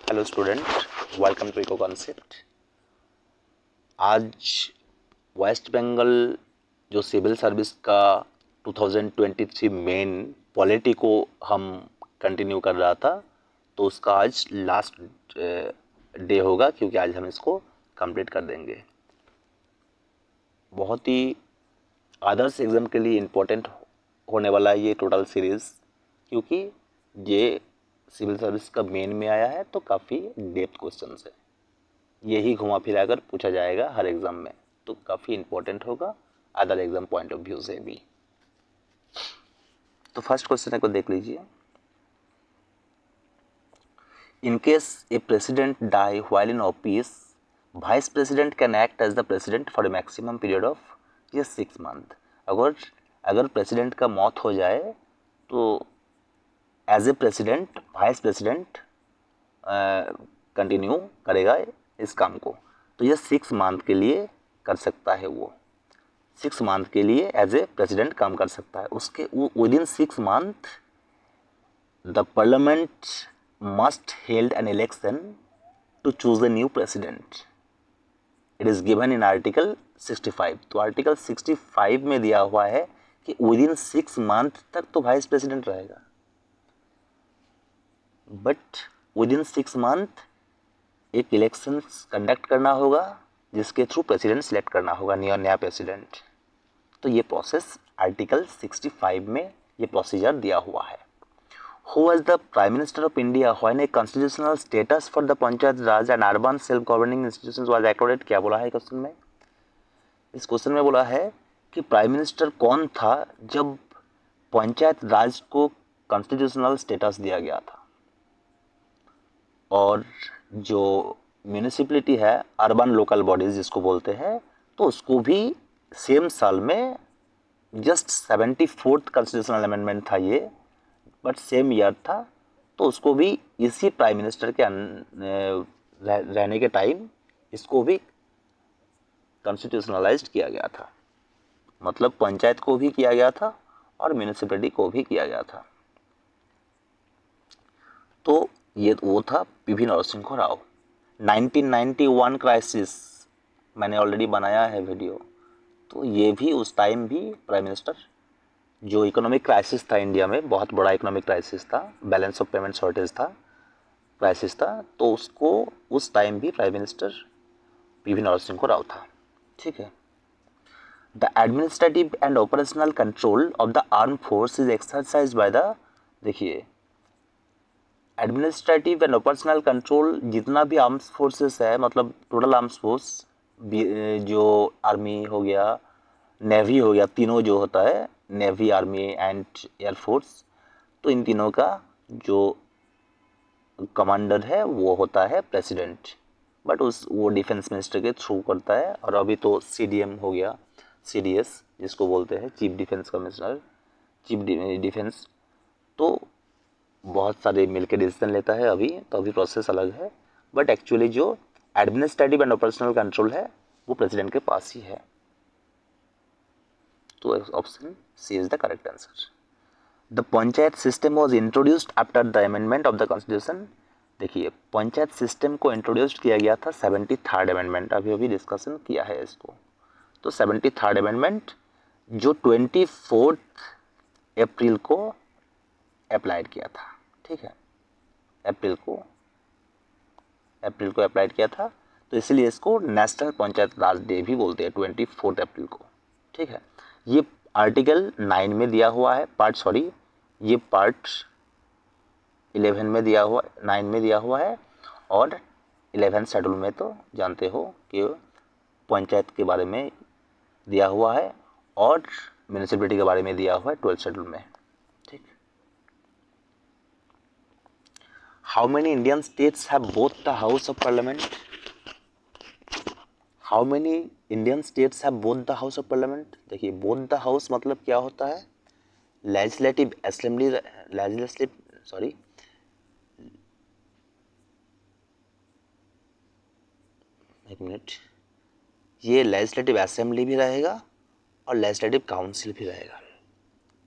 Hello student, welcome to eco concept. आज West Bengal जो civil service का 2023 मेन पॉलिटी को हम कंटिन्यू कर रहा था, तो उसका आज लास्ट डे होगा, क्योंकि आज हम इसको कंप्लीट कर देंगे। बहुत ही आदर्श एग्ज़ाम के लिए इम्पोर्टेंट होने वाला है ये टोटल सीरीज़, क्योंकि ये सिविल सर्विस का मेन में आया है, तो काफ़ी डेप्थ क्वेश्चन है। यही घुमा फिरा कर पूछा जाएगा हर एग्ज़ाम में, तो काफ़ी इम्पोर्टेंट होगा other exam point of view से भी। तो फर्स्ट क्वेश्चन को देख लीजिए। In case a president die while in office, vice president can act as the president for a maximum period of 6 month. अगर प्रेसिडेंट का मौत हो जाए तो as a president vice president continue करेगा इस काम को। तो ये 6 मंथ के लिए कर सकता है, वो 6 मंथ के लिए एज ए प्रेसिडेंट काम कर सकता है। उसके विद इन 6 मंथ the parliament must held an election to choose a new president. It is given in article 65। तो आर्टिकल 65 में दिया हुआ है कि विद इन 6 मंथ तक तो वाइस प्रेसिडेंट रहेगा, बट विद इन 6 मंथ एक इलेक्शन कंडक्ट करना होगा जिसके थ्रू प्रेसिडेंट सिलेक्ट करना होगा, नया प्रेसिडेंट। तो ये प्रोसेस आर्टिकल 65 में ये प्रोसीजर दिया हुआ है। Who was the prime minister of India when a constitutional status for the panchayat raj and urban self governing institutions was accorded? क्या बोला है क्वेश्चन में? इस क्वेश्चन में बोला है कि प्राइम मिनिस्टर कौन था जब पंचायत राज को कॉन्स्टिट्यूशनल स्टेटस दिया गया था, और जो म्यूनिसिपैलिटी है अर्बन लोकल बॉडीज जिसको बोलते हैं, तो उसको भी सेम साल में जस्ट 74th कॉन्स्टिट्यूशनल अमेंडमेंट था ये, बट सेम ईयर था, तो उसको भी इसी प्राइम मिनिस्टर के रहने के टाइम इसको भी कॉन्स्टिट्यूशनलाइज्ड किया गया था। मतलब पंचायत को भी किया गया था और म्यूनिसिपैलिटी को भी किया गया था। तो ये वो था पीवी नरसिंह राव। 1991 क्राइसिस मैंने ऑलरेडी बनाया है वीडियो, तो ये भी उस टाइम भी प्राइम मिनिस्टर, जो इकोनॉमिक क्राइसिस था इंडिया में, बहुत बड़ा इकोनॉमिक क्राइसिस था, बैलेंस ऑफ पेमेंट शॉर्टेज था, क्राइसिस था, तो उसको उस टाइम भी प्राइम मिनिस्टर पीवी नरसिंह राव था। ठीक है। The administrative and operational control of the arm force is exercise by the, देखिए एडमिनिस्ट्रेटिव एंड ऑपरेशनल कंट्रोल जितना भी आर्म्स फोर्सेस है, मतलब टोटल आर्म्स फोर्स, जो आर्मी हो गया, नेवी हो गया, तीनों जो होता है नेवी, आर्मी एंड एयरफोर्स, तो इन तीनों का जो कमांडर है वो होता है प्रेसिडेंट, बट वो डिफेंस मिनिस्टर के थ्रू करता है। और अभी तो सीडीएम हो गया, सीडीएस जिसको बोलते हैं, chief defence commissioner, chief defence, तो बहुत सारे मिलकर डिसीजन लेता है अभी, तो अभी प्रोसेस अलग है, बट एक्चुअली जो एडमिनिस्ट्रेटिव एंड ऑपरेशनल कंट्रोल है वो प्रेसिडेंट के पास ही है। तो option C is the correct answer. The panchayat system was introduced after the amendment of the constitution. देखिए पंचायत सिस्टम को इंट्रोड्यूस किया गया था 73rd अमेंडमेंट, अभी डिस्कशन किया है इसको। तो 73rd अमेंडमेंट जो 24 अप्रैल को अप्लाइड किया था। ठीक है, अप्रैल को अप्लाइड किया था, तो इसलिए इसको नेशनल पंचायत राज डे भी बोलते हैं, 24 अप्रैल को। ठीक है, ये आर्टिकल 9 में दिया हुआ है, ये पार्ट 11 में दिया हुआ, 9 में दिया हुआ है, और 11 शेड्यूल में तो जानते हो कि पंचायत के बारे में दिया हुआ है, और म्यूनिसिपैलिटी के बारे में दिया हुआ है 12th शेड्यूल में। ठीक, how many Indian states have both the house of parliament? How many Indian states have both the house of parliament? देखिए बोथ द हाउस मतलब क्या होता है? लेजिस्लेटिव असेंबली, एक मिनट, ये लेजिस्लेटिव असेंबली भी रहेगा और लेजिस्लेटिव काउंसिल भी रहेगा,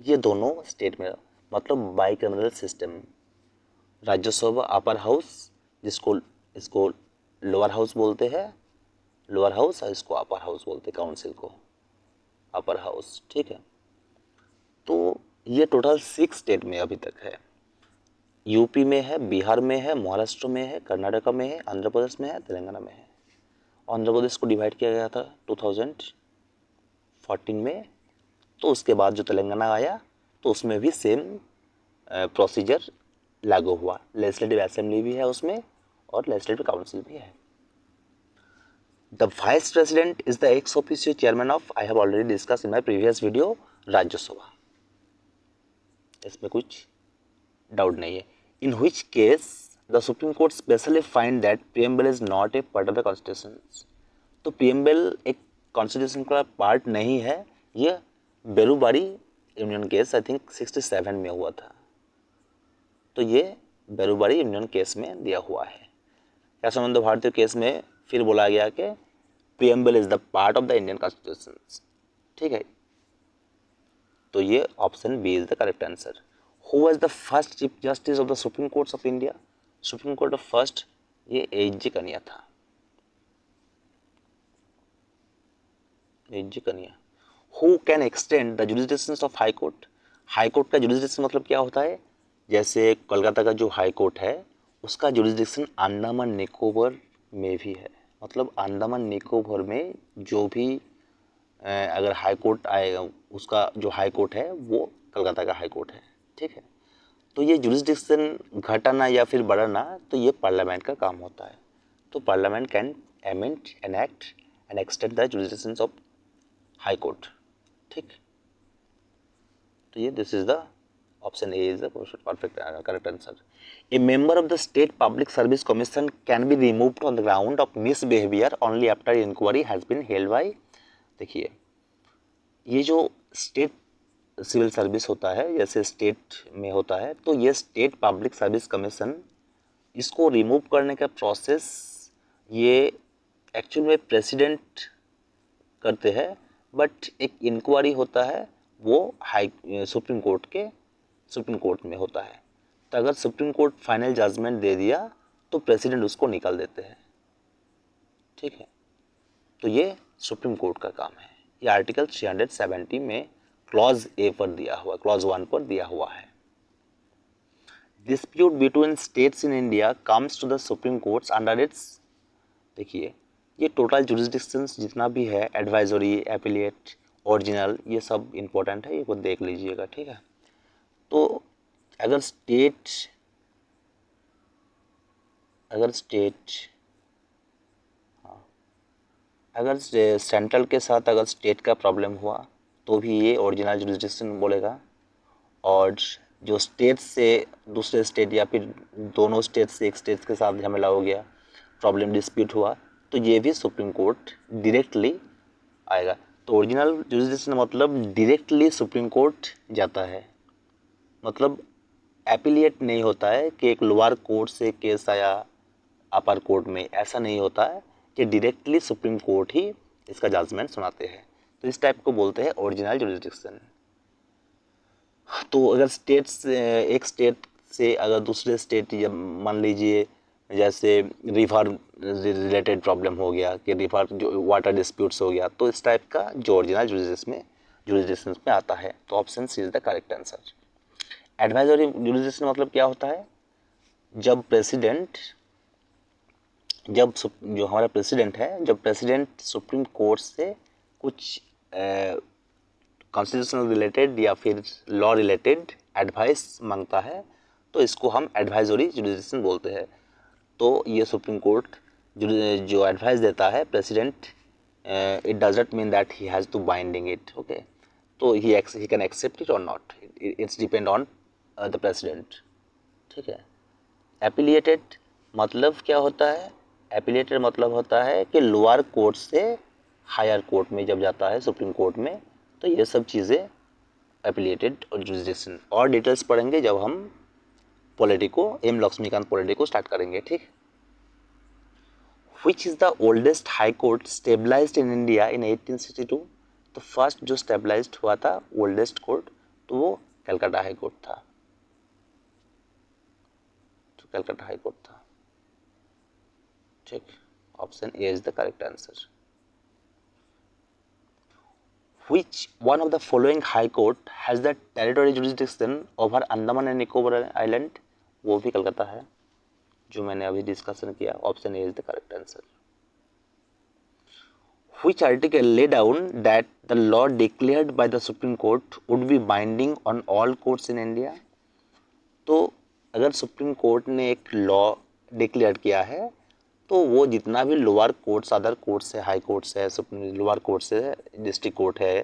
ये दोनों स्टेट में, मतलब bicameral system. Rajya Sabha upper house जिसको इसको लोअर हाउस बोलते हैं, लोअर हाउस, और इसको अपर हाउस बोलते हैं, काउंसिल को अपर हाउस, ठीक है। तो ये टोटल 6 स्टेट में अभी तक है। यूपी में है, बिहार में है, महाराष्ट्र में है, कर्नाटका में है, आंध्र प्रदेश में है, तेलंगाना में है। आंध्र प्रदेश को डिवाइड किया गया था 2014 में, तो उसके बाद जो तेलंगाना आया तो उसमें भी सेम प्रोसीजर लागू हुआ। लेजिस्लेटिव असेंबली भी है उसमें और लेजिस्लेटिव काउंसिल भी है। The vice president is the ex officio chairman of, I have already discuss in my previous video, Rajya Sabha. इसमें कुछ डाउट नहीं है। In which case the supreme court specially find that preamble is not a part of the constitution. तो preamble एक constitution का part नहीं है। ये Berubari union case I think 67 में हुआ था, तो ये बेरुबारी यूनियन केस में दिया हुआ है। क्या संबंध भारतीय केस में फिर बोला गया कि preamble is the part of the Indian constitution, ठीक है। तो ये option B is the correct answer. Who was the first chief justice of the supreme court of India? Supreme court of first ये एच.जी. कनिया था, H G. Kania. Who can extend the jurisdiction of high court? High court का jurisdiction मतलब क्या होता है? जैसे कोलकाता का जो हाई कोर्ट है उसका जुरिसडिक्शन अंडमान निकोबार में भी है। मतलब अंडमान निकोबार में जो भी अगर हाई कोर्ट आएगा उसका जो हाई कोर्ट है वो कलकत्ता का हाई कोर्ट है, ठीक है। तो ये जुरिसडिक्शन घटाना या फिर बढ़ाना तो ये पार्लियामेंट का काम होता है। तो parliament can amend, enact and extend the jurisdiction of high court, ठीक। तो ये this is the option A is the perfect correct answer. A member of the state public service commission can be removed on the ground of misbehaviour only after inquiry has been held by. देखिए ये जो state civil service होता है जैसे state में होता है, तो ये स्टेट पब्लिक सर्विस कमीशन इसको रिमूव करने का प्रोसेस ये एक्चुअल में प्रेसिडेंट करते हैं, बट एक इंक्वायरी होता है वो सुप्रीम कोर्ट में होता है। तो अगर सुप्रीम कोर्ट फाइनल जजमेंट दे दिया तो प्रेसिडेंट उसको निकाल देते हैं, ठीक है। तो ये सुप्रीम कोर्ट का काम है। ये आर्टिकल 370 में क्लॉज ए पर दिया हुआ, क्लॉज 1 पर दिया हुआ है। Dispute between states in India comes to the supreme courts under its. देखिए ये टोटल जुरिसडिक्शंस जितना भी है, एडवाइजरी, एपिलेट, ओरिजिनल, ये सब इम्पोर्टेंट है, ये को देख लीजिएगा, ठीक है। तो अगर स्टेट अगर सेंट्रल के साथ अगर स्टेट का प्रॉब्लम हुआ तो भी ये ओरिजिनल जुरिसडिक्शन बोलेगा। और जो स्टेट से दूसरे स्टेट या फिर दोनों स्टेट से एक स्टेट के साथ झमेला हो गया, प्रॉब्लम डिस्प्यूट हुआ, तो ये भी सुप्रीम कोर्ट डायरेक्टली आएगा। तो ओरिजिनल जुरिसडिक्शन मतलब डायरेक्टली सुप्रीम कोर्ट जाता है, मतलब एपिलिएट नहीं होता है कि एक लोअर कोर्ट से केस आया अपर कोर्ट में, ऐसा नहीं होता है कि डायरेक्टली सुप्रीम कोर्ट ही इसका जजमेंट सुनाते हैं। तो इस टाइप को बोलते हैं ओरिजिनल जुरिसडिक्शन। तो अगर एक स्टेट से अगर दूसरे स्टेट या मान लीजिए जैसे रिवर रिलेटेड प्रॉब्लम हो गया कि रिवर जो वाटर डिस्प्यूट्स हो गया, तो इस टाइप का जो ओरिजिनल जुरिसडिक्शन में आता है। तो option C is the correct answer. Advisory jurisdiction मतलब क्या होता है? जब जो हमारा प्रेसिडेंट है, जब प्रेसिडेंट सुप्रीम कोर्ट से कुछ कॉन्स्टिट्यूशनल रिलेटेड या फिर लॉ रिलेटेड एडवाइस मांगता है, तो इसको हम एडवाइजरी जुरिसडिक्शन बोलते हैं। तो ये सुप्रीम कोर्ट जो एडवाइस देता है president, it doesn't mean that he has to binding it, okay. तो ही कैन एक्सेप्ट इट और not, it's depend on the president, ठीक है। एपिलिएटेड मतलब क्या होता है? एपिलिएटेड मतलब होता है कि लोअर कोर्ट से हायर कोर्ट में जब जाता है सुप्रीम कोर्ट में, तो ये सब चीज़ें एपिलिएटेड और जुरिसडिक्शन। और डिटेल्स पढ़ेंगे जब हम एम लक्ष्मीकांत पॉलिटी को स्टार्ट करेंगे, ठीक। Which is the oldest high court stabilized in India in 1862? तो फर्स्ट जो स्टेबलाइज्ड हुआ था ओल्डेस्ट कोर्ट, तो वो कलकत्ता हाई कोर्ट था, ठीक, option A is the correct answer. Which one of the following high court has the territorial jurisdiction over Andaman and Nicobar Island? वो भी कलकत्ता है, जो मैंने अभी डिस्कशन किया। Option A is the correct answer. Which article lay down that the law declared by the Supreme Court would be binding on all courts in India? तो अगर supreme court ने एक लॉ डिक्लेयर किया है तो वो जितना भी लोअर कोर्ट्स, अदर कोर्ट्स है, हाई कोर्ट्स है, लोअर कोर्ट्स है, डिस्ट्रिक्ट कोर्ट है,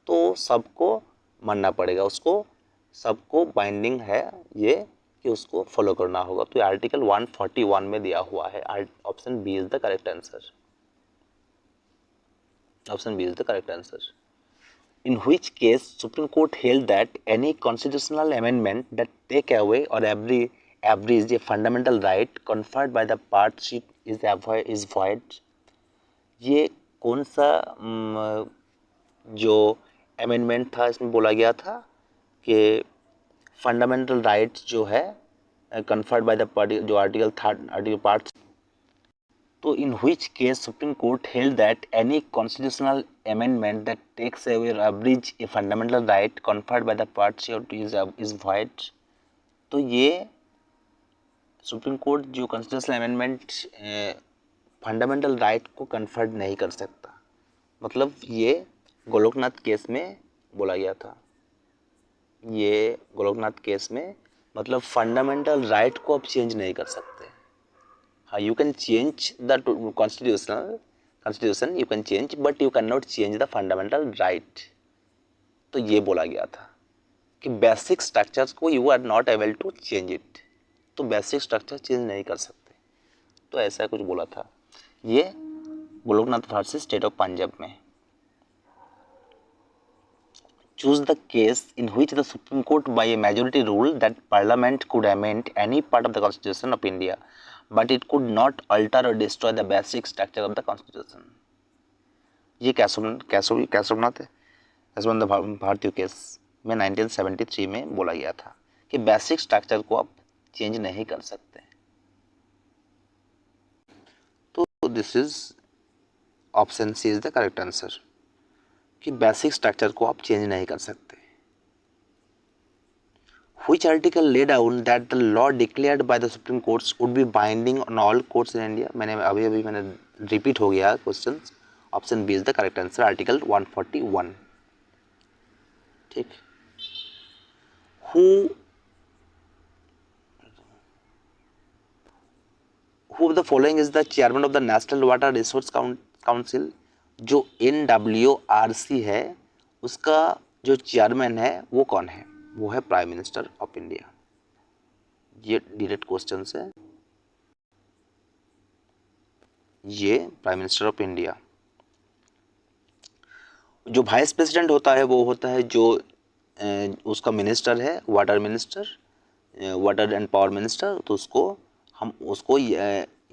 तो सबको मानना पड़ेगा, उसको सबको बाइंडिंग है ये कि उसको फॉलो करना होगा। तो आर्टिकल 141 में दिया हुआ है। Option B is the correct answer. Option B is the correct answer. In which case Supreme Court held that any constitutional amendment that take away or abridge a fundamental right conferred by the partnership is void। ये कौन सा जो amendment था इसमें बोला गया था कि फंडामेंटल राइट्स जो है कन्फर्ड बाय द पार्टी, जो आर्टिकल पार्ट। तो in which case Supreme Court held that any constitutional amendment that takes away or abridge a fundamental right conferred by the partnership is void। तो ये supreme court जो constitutional amendment fundamental right को conferred नहीं कर सकता, मतलब ये Golaknath case में बोला गया था। ये गोलोकनाथ केस में मतलब फंडामेंटल राइट को आप चेंज नहीं कर सकते। हाँ, you can change the constitution you can change, but you cannot change the fundamental right। तो ये बोला गया था कि बेसिक स्ट्रक्चर्स को you are not able to change it। तो बेसिक स्ट्रक्चर चेंज नहीं कर सकते, तो ऐसा कुछ बोला था ये Golaknath versus state of Punjab में। Choose the case in which the Supreme Court by a majority ruled that Parliament could amend any part of the Constitution of India, but it could not alter or destroy the basic structure of the Constitution। ये कैसोनाथ भारतीय case में 1973 में बोला गया था कि basic structure को आप चेंज नहीं कर सकते। तो this is option C is the correct answer कि बेसिक स्ट्रक्चर को आप चेंज नहीं कर सकते। Which article laid down that the law declared by the Supreme Courts would be binding on all courts in India? मैंने repeat हो गया question. Option B is the correct answer, article 141। ठीक। Who of the following is the chairman of the National Water Resource Council? जो NWRC है उसका जो chairman है वो कौन है? वो है प्राइम मिनिस्टर ऑफ इंडिया। ये डायरेक्ट क्वेश्चन है, ये प्राइम मिनिस्टर ऑफ इंडिया। जो वाइस प्रेसिडेंट होता है वो होता है जो उसका मिनिस्टर है, water minister, water and power minister. तो उसको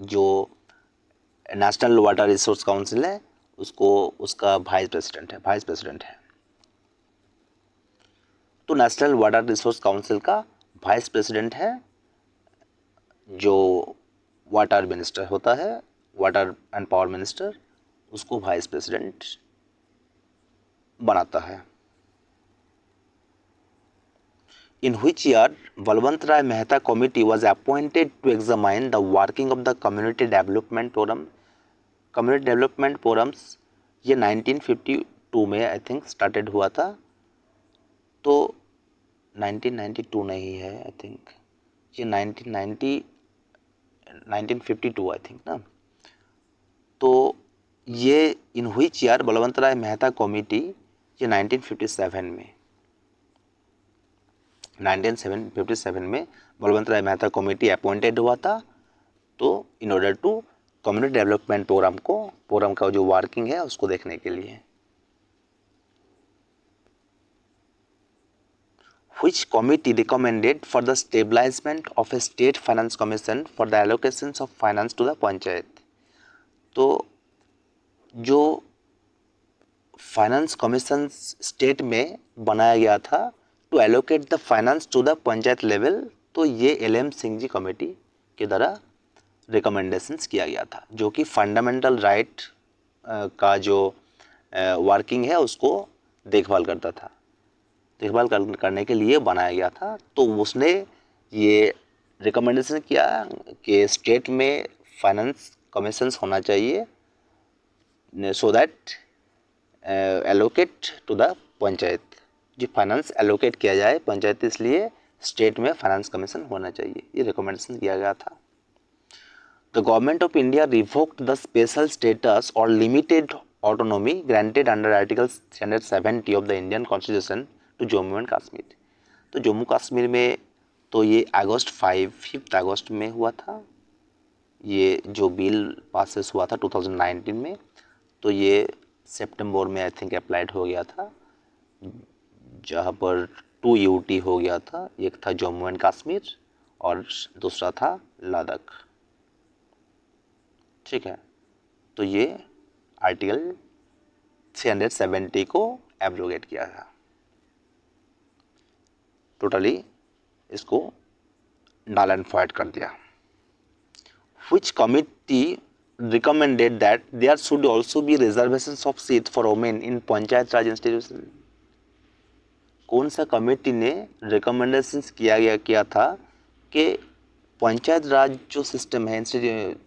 जो नेशनल वाटर रिसोर्स काउंसिल है उसको उसका वाइस प्रेसिडेंट है। तो नेशनल वाटर रिसोर्स काउंसिल का वाइस प्रेसिडेंट है जो वाटर मिनिस्टर होता है, वाटर एंड पावर मिनिस्टर, उसको वाइस प्रेसिडेंट बनाता है। In which year Balwant Rai Mehta committee was appointed to examine the working of the community development forum? Community development forums ये 1952 में आई थिंक स्टार्टेड हुआ था। तो 1992 नहीं है, आई थिंक ये 1952 आई थिंक ना। तो ये in which year Balwant Rai Mehta committee ये 1957 में बलवंत राय मेहता कमिटी अपॉइंटेड हुआ था। तो in order to community development forum का जो वर्किंग है उसको देखने के लिए। Which committee recommended for the stabilization of a state finance commission for the allocations of finance to the panchayat? तो जो फाइनेंस कमीशन स्टेट में बनाया गया था to allocate the finance to the panchayat level, तो ये LM सिंह जी कमेटी के द्वारा रिकमेंडेशंस किया गया था, जो कि फंडामेंटल राइट का जो वर्किंग है उसको देखभाल करता था, देखभाल करने के लिए बनाया गया था। तो उसने ये रिकमेंडेशन किया कि स्टेट में फाइनेंस कमीशंस होना चाहिए, so that allocate to the panchayat, जो फाइनेंस एलोकेट किया जाए पंचायत, इसलिए स्टेट में फाइनेंस कमीशन होना चाहिए, ये रिकमेंडेशन किया गया था। The government of India revoked the special status और limited autonomy granted under article 370 of the Indian constitution to Jammu and Kashmir. तो जम्मू कश्मीर में तो ये अगस्त 5 अगस्त में हुआ था, ये जो बिल पासेस हुआ था 2019 में, तो ये सितंबर में आई थिंक अप्लाइड हो गया था, जहाँ पर 2 यूटी हो गया था, एक था जम्मू एंड कश्मीर और दूसरा था लद्दाख। ठीक है, तो ये आर्टिकल 370 को एब्रोगेट किया था, टोटली इसको नल एंड वॉइड कर दिया। Which committee recommended that there should also be reservations of seats for women in panchayat Raj institution? कौन सा कमेटी ने रिकमेंडेशंस किया था कि पंचायत राज जो सिस्टम है,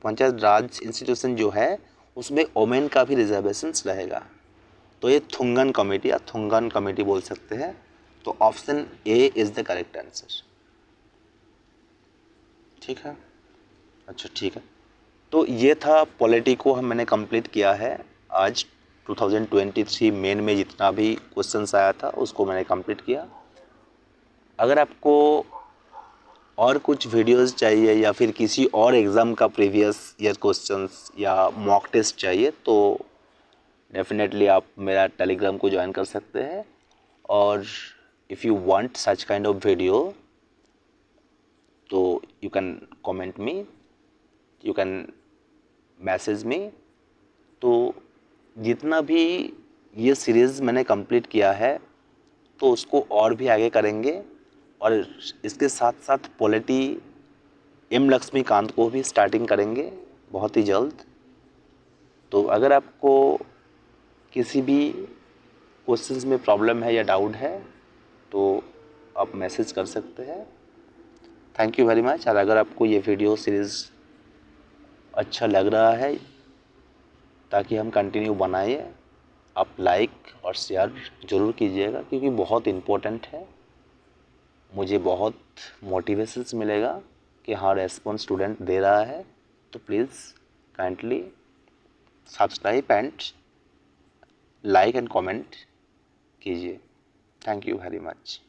पंचायत राज इंस्टीट्यूशन जो है उसमें वोमेन का भी रिजर्वेशंस रहेगा? तो ये थुंगन कमेटी या थुंगन कमेटी बोल सकते हैं। तो option A is the correct answer. ठीक है, अच्छा ठीक है, तो ये था पॉलिटी को मैंने कंप्लीट किया है आज। 2023 मेन में जितना भी क्वेश्चंस आया था उसको मैंने कंप्लीट किया। अगर आपको और कुछ वीडियोस चाहिए या फिर किसी और एग्ज़ाम का प्रीवियस ईयर क्वेश्चंस या मॉक टेस्ट चाहिए तो डेफिनेटली आप मेरा टेलीग्राम को ज्वाइन कर सकते हैं। और if you want such kind of video तो you can comment me, you can message me. तो जितना भी ये सीरीज़ मैंने कंप्लीट किया है तो उसको और भी आगे करेंगे, और इसके साथ साथ पॉलिटी एम लक्ष्मीकांत को भी स्टार्टिंग करेंगे बहुत ही जल्द। तो अगर आपको किसी भी क्वेश्चंस में प्रॉब्लम है या डाउट है तो आप मैसेज कर सकते हैं। Thank you very much. और अगर आपको ये वीडियो सीरीज़ अच्छा लग रहा है ताकि हम कंटिन्यू बनाएं, आप लाइक और शेयर ज़रूर कीजिएगा, क्योंकि बहुत इम्पोर्टेंट है। मुझे बहुत मोटिवेशंस मिलेगा कि हाँ रेस्पॉन्स स्टूडेंट दे रहा है। तो please kindly subscribe and like and comment कीजिए। Thank you very much.